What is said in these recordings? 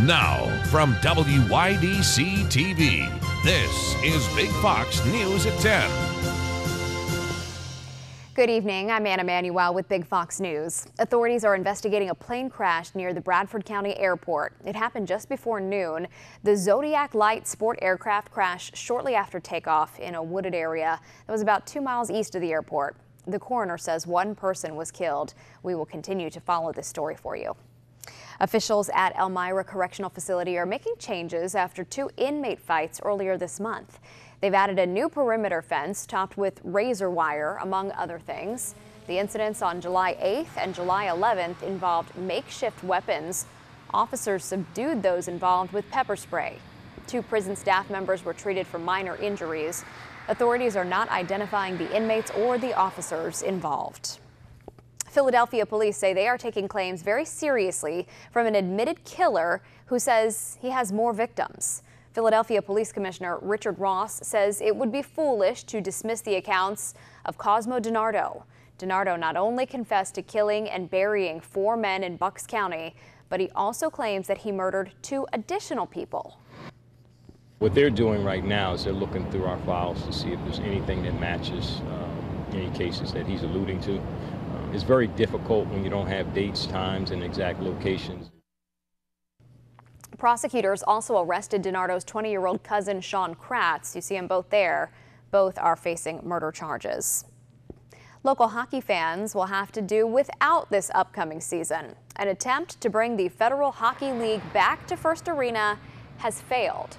Now, from WYDC TV, this is Big Fox News at 10. Good evening. I'm Anna Manuel with Big Fox News. Authorities are investigating a plane crash near the Bradford County Airport. It happened just before noon. The Zodiac Light sport aircraft crashed shortly after takeoff in a wooded area that was about 2 miles east of the airport. The coroner says one person was killed. We will continue to follow this story for you. Officials at Elmira Correctional Facility are making changes after 2 inmate fights earlier this month. They've added a new perimeter fence topped with razor wire, among other things. The incidents on July 8th and July 11th involved makeshift weapons. Officers subdued those involved with pepper spray. 2 prison staff members were treated for minor injuries. Authorities are not identifying the inmates or the officers involved. Philadelphia police say they are taking claims very seriously from an admitted killer who says he has more victims. Philadelphia Police Commissioner Richard Ross says it would be foolish to dismiss the accounts of Cosmo DiNardo. DiNardo not only confessed to killing and burying 4 men in Bucks County, but he also claims that he murdered 2 additional people. What they're doing right now is they're looking through our files to see if there's anything that matches any cases that he's alluding to. It's very difficult when you don't have dates, times, and exact locations. Prosecutors also arrested DiNardo's 20-year-old cousin, Sean Kratz. You see them both there. Both are facing murder charges. Local hockey fans will have to do without this upcoming season. An attempt to bring the Federal Hockey League back to First Arena has failed.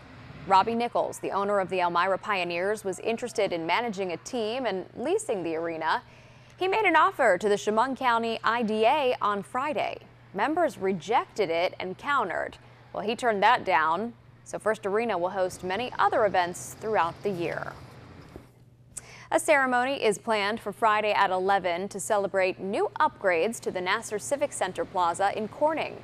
Robbie Nichols, the owner of the Elmira Pioneers, was interested in managing a team and leasing the arena. He made an offer to the Chemung County IDA on Friday. Members rejected it and countered. Well, he turned that down, so First Arena will host many other events throughout the year. A ceremony is planned for Friday at 11 to celebrate new upgrades to the Nassar Civic Center Plaza in Corning.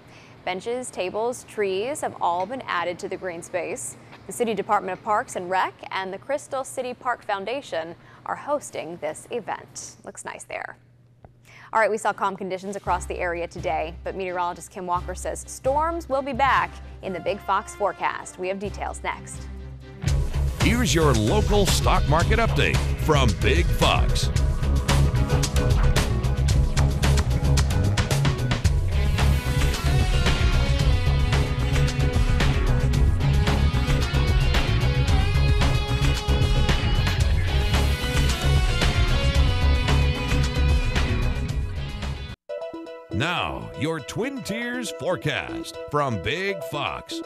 Benches, tables, trees have all been added to the green space. The City Department of Parks and Rec and the Crystal City Park Foundation are hosting this event. Looks nice there. All right, we saw calm conditions across the area today, but meteorologist Kim Walker says storms will be back in the Big Fox forecast. We have details next. Here's your local stock market update from Big Fox. Now, your Twin Tiers forecast from Big Fox.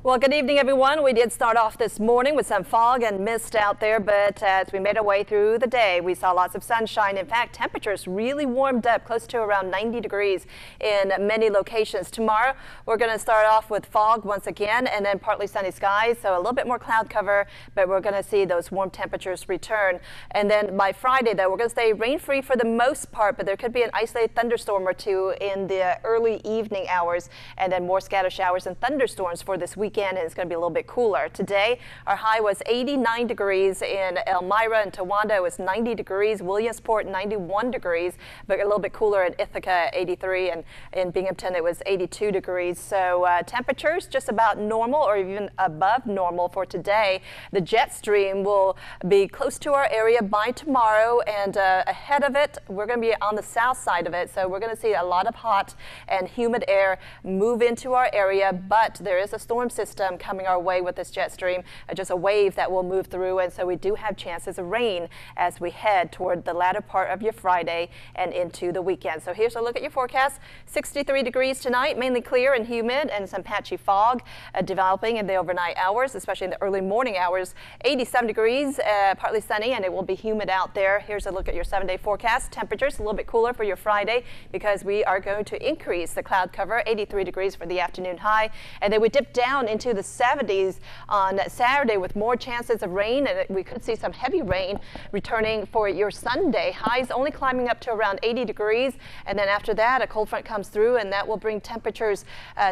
Well, good evening, everyone. We did start off this morning with some fog and mist out there, but as we made our way through the day, we saw lots of sunshine. In fact, temperatures really warmed up, close to around 90 degrees in many locations. Tomorrow, we're going to start off with fog once again, and then partly sunny skies, so a little bit more cloud cover, but we're going to see those warm temperatures return. And then by Friday, though, we're going to stay rain-free for the most part, but there could be an isolated thunderstorm or 2 in the early evening hours, and then more scattered showers and thunderstorms for this weekend. And it's going to be a little bit cooler. Today, our high was 89 degrees in Elmira and Towanda. It was 90 degrees. Williamsport, 91 degrees, but a little bit cooler in Ithaca, 83, and in Binghamton, it was 82 degrees. So temperatures just about normal or even above normal for today. The jet stream will be close to our area by tomorrow, and ahead of it, we're going to be on the south side of it. So we're going to see a lot of hot and humid air move into our area, but there is a storm system coming our way with this jet stream, just a wave that will move through, and so we do have chances of rain as we head toward the latter part of your Friday and into the weekend. So here's a look at your forecast. 63 degrees tonight, mainly clear and humid, and some patchy fog developing in the overnight hours, especially in the early morning hours. 87 degrees, partly sunny, and it will be humid out there. Here's a look at your 7-day forecast. Temperatures a little bit cooler for your Friday because we are going to increase the cloud cover. 83 degrees for the afternoon high, and then we dip down into into the 70s on Saturday with more chances of rain, and we could see some heavy rain returning for your Sunday. Highs only climbing up to around 80 degrees, and then after that a cold front comes through, and that will bring temperatures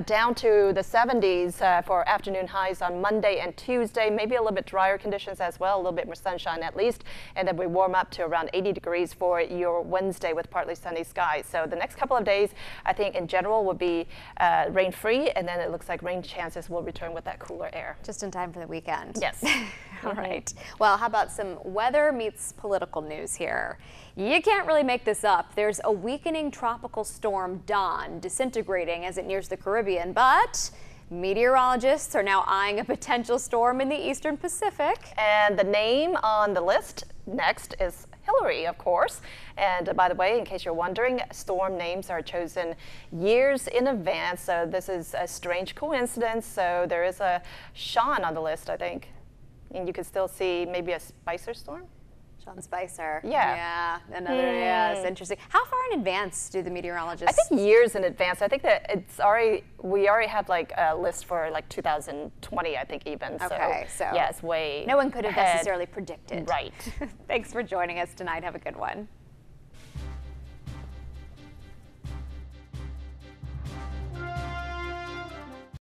down to the 70s for afternoon highs on Monday and Tuesday. Maybe a little bit drier conditions as well, a little bit more sunshine at least, and then we warm up to around 80 degrees for your Wednesday with partly sunny skies. So the next couple of days, I think in general will be rain-free, and then it looks like rain chances will return with that cooler air. Just in time for the weekend. Yes. All right. Well, how about some weather meets political news here? You can't really make this up. There's a weakening tropical storm Don disintegrating as it nears the Caribbean, but meteorologists are now eyeing a potential storm in the eastern Pacific. And the name on the list next is Hillary, of course. And by the way, in case you're wondering, storm names are chosen years in advance. So this is a strange coincidence. So there is a Sean on the list, I think. And you can still see maybe a Spicer storm. Sean Spicer. Yeah. Yeah, another, yes, interesting. How far in advance do the meteorologists? I think years in advance. I think that we already have like a list for like 2020, I think even. Okay, so yeah, it's way no one could have ahead. necessarily predicted. Right. Thanks for joining us tonight. Have a good one.